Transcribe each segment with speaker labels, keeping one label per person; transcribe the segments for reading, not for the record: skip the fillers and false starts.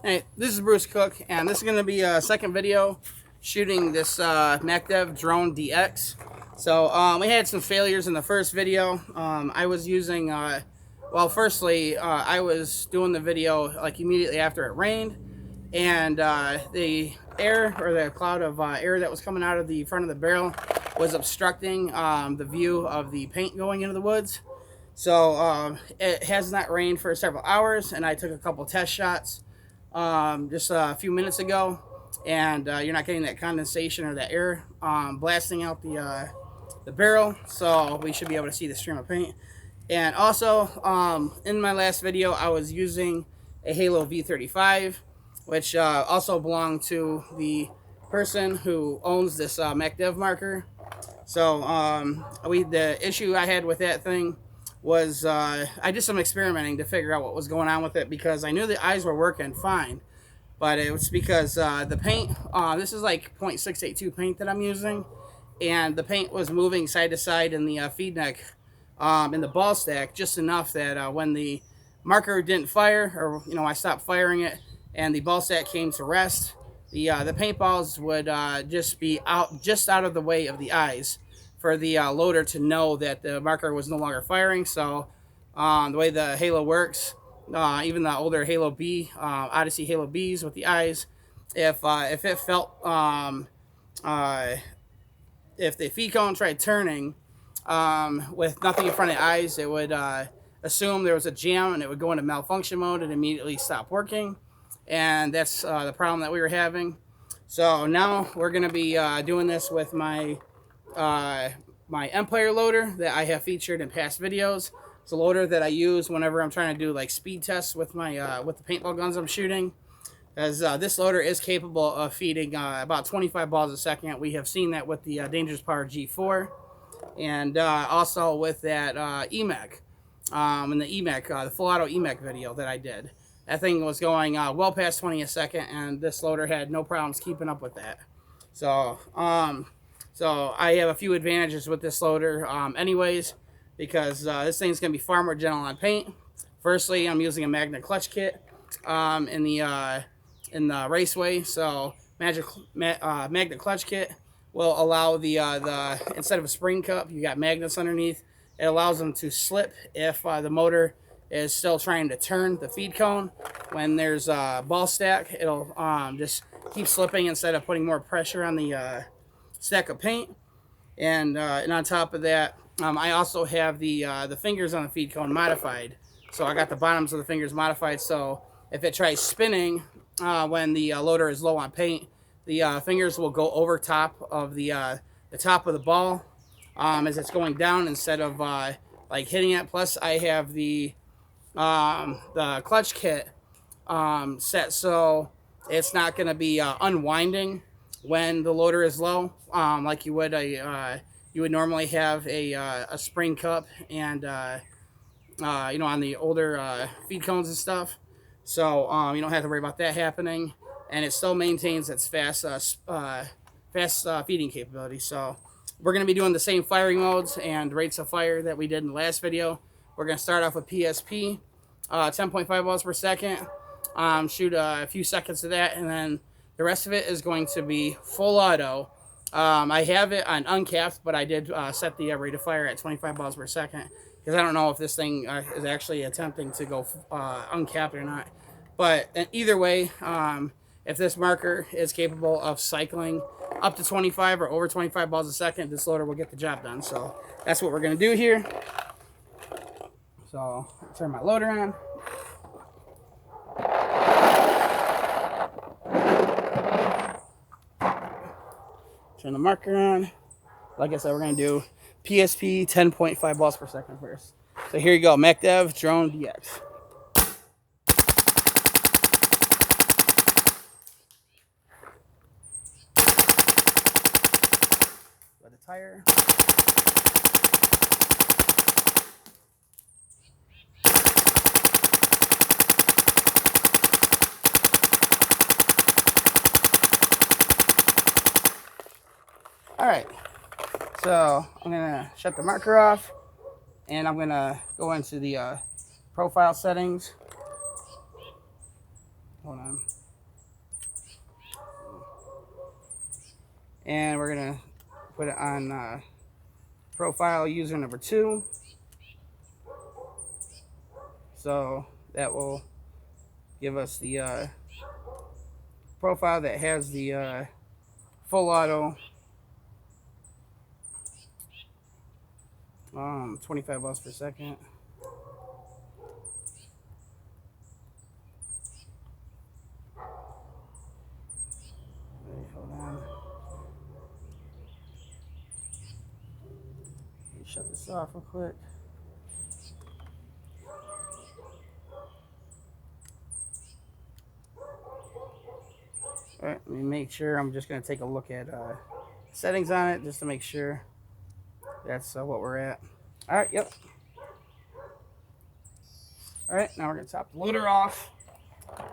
Speaker 1: Hey, this is Bruce Cook, and this is going to be a second video shooting this MacDev Drone DX. So we had some failures in the first video. I was using, well, firstly, I was doing the video like immediately after it rained, and the air or the cloud of air that was coming out of the front of the barrel was obstructing the view of the paint going into the woods. So it has not rained for several hours, and I took a couple test shots just a few minutes ago, and you're not getting that condensation or that air blasting out the barrel, so we should be able to see the stream of paint. And also, in my last video, I was using a Halo V35, which also belonged to the person who owns this MacDev marker. So the issue I had with that thing was I did some experimenting to figure out what was going on with it, because I knew the eyes were working fine, but it was because the paint, this is like 0.682 paint that I'm using, and the paint was moving side to side in the feed neck in the ball stack just enough that when the marker didn't fire, or I stopped firing it and the ball stack came to rest, the paintballs would just be out of the way of the eyes for the loader to know that the marker was no longer firing. So the way the Halo works, even the older Halo B, Odyssey Halo Bs with the eyes, if it felt if the feed cone tried turning with nothing in front of the eyes, it would assume there was a jam, and it would go into malfunction mode and immediately stop working. And that's the problem that we were having. So now we're going to be doing this with my my Empire loader that I have featured in past videos. It's a loader that I use whenever I'm trying to do like speed tests with my with the paintball guns I'm shooting, as this loader is capable of feeding about 25 balls a second. We have seen that with the Dangerous Power G4, and also with that EMAC, and the EMAC, the full auto EMAC video that I did. That thing was going well past 20 a second, and this loader had no problems keeping up with that. So so I have a few advantages with this loader anyways, because this thing's going to be far more gentle on paint. Firstly, I'm using a magnet clutch kit in the Raceway. So magnet clutch kit will allow the instead of a spring cup, you got magnets underneath. It allows them to slip if the motor is still trying to turn the feed cone. When there's a ball stack, it'll just keep slipping instead of putting more pressure on the stack of paint. And on top of that, I also have the fingers on the feed cone modified. So I got the bottoms of the fingers modified, so if it tries spinning when the loader is low on paint, the fingers will go over top of the top of the ball as it's going down, instead of like hitting it. Plus, I have the clutch kit set so it's not going to be unwinding when the loader is low, like you would normally have a spring cup and on the older feed cones and stuff. So you don't have to worry about that happening, and it still maintains its fast feeding capability. So we're going to be doing the same firing modes and rates of fire that we did in the last video. We're going to start off with PSP, 10.5 balls per second. Shoot a few seconds of that, and then the rest of it is going to be full auto. I have it on uncapped, but I did set the rate of fire at 25 balls per second, because I don't know if this thing is actually attempting to go uncapped or not. But either way, if this marker is capable of cycling up to 25 or over 25 balls a second, this loader will get the job done. So that's what we're going to do here. So I'll turn my loader on. Turn the marker on. Like I said, we're going to do PSP 10.5 balls per second first. So here you go, MacDev Drone DX. Let the tire. All right, so I'm gonna shut the marker off, and I'm gonna go into the profile settings, Hold on. And we're going to put it on profile user number 2. So that will give us the profile that has the full auto 25 bps per second. Wait, hold on. Let me shut this off real quick. All right, let me make sure. I'm just going to take a look at settings on it just to make sure that's what we're at. All right, yep. All right, now we're going to top the loader off.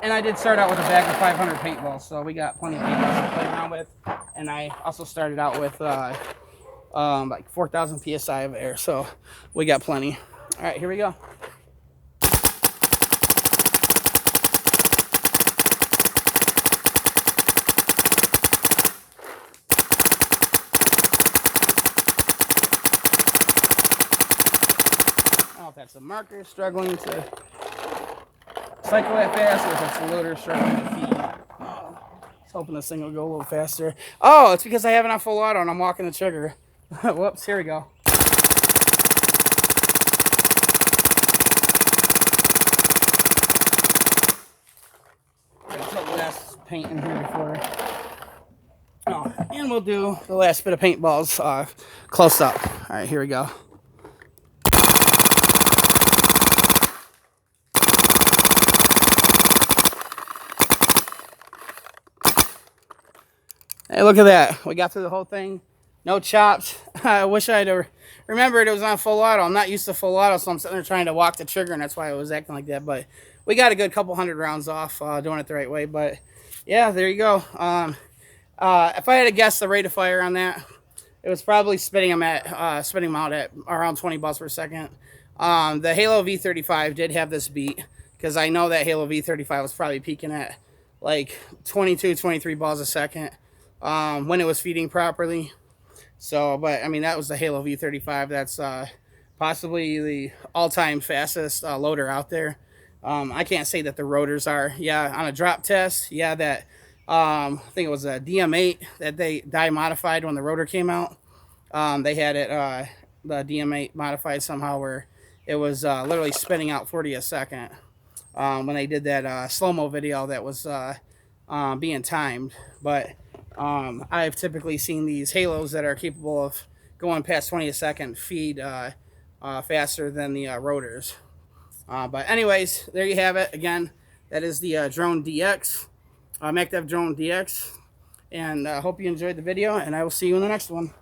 Speaker 1: And I did start out with a bag of 500 paintballs, so we got plenty of paintballs to play around with. And I also started out with like 4,000 psi of air, so we got plenty. All right, here we go. That's a marker struggling to cycle that fast, or if it's the loader struggling to feed. I was hoping this thing will go a little faster. Oh, it's because I have it on full auto and I'm walking the trigger. Whoops, here we go. I'll put the last paint in here before. Oh, and we'll do the last bit of paintballs close up. All right, here we go. Hey, look at that. We got through the whole thing. No chops. I wish I'd remembered it was on full auto. I'm not used to full auto, so I'm sitting there trying to walk the trigger, and that's why I was acting like that. But we got a good couple hundred rounds off doing it the right way. But, yeah, there you go. If I had to guess the rate of fire on that, it was probably spitting them out at around 20 bps per second. The Halo V35 did have this beat, because I know that Halo V35 was probably peaking at like 22, 23 balls a second. When it was feeding properly. So, but I mean, that was the Halo V35. That's possibly the all-time fastest loader out there. I can't say that the rotors are. Yeah, on a drop test, yeah, that I think it was a DM8 that they die modified when the rotor came out. They had it the DM8 modified somehow where it was literally spinning out 40 a second when they did that slow-mo video that was being timed. But I've typically seen these Halos that are capable of going past 20 a second feed faster than the rotors. But anyways, there you have it. Again, that is the Drone DX, MacDev Drone DX. And I hope you enjoyed the video, and I will see you in the next one.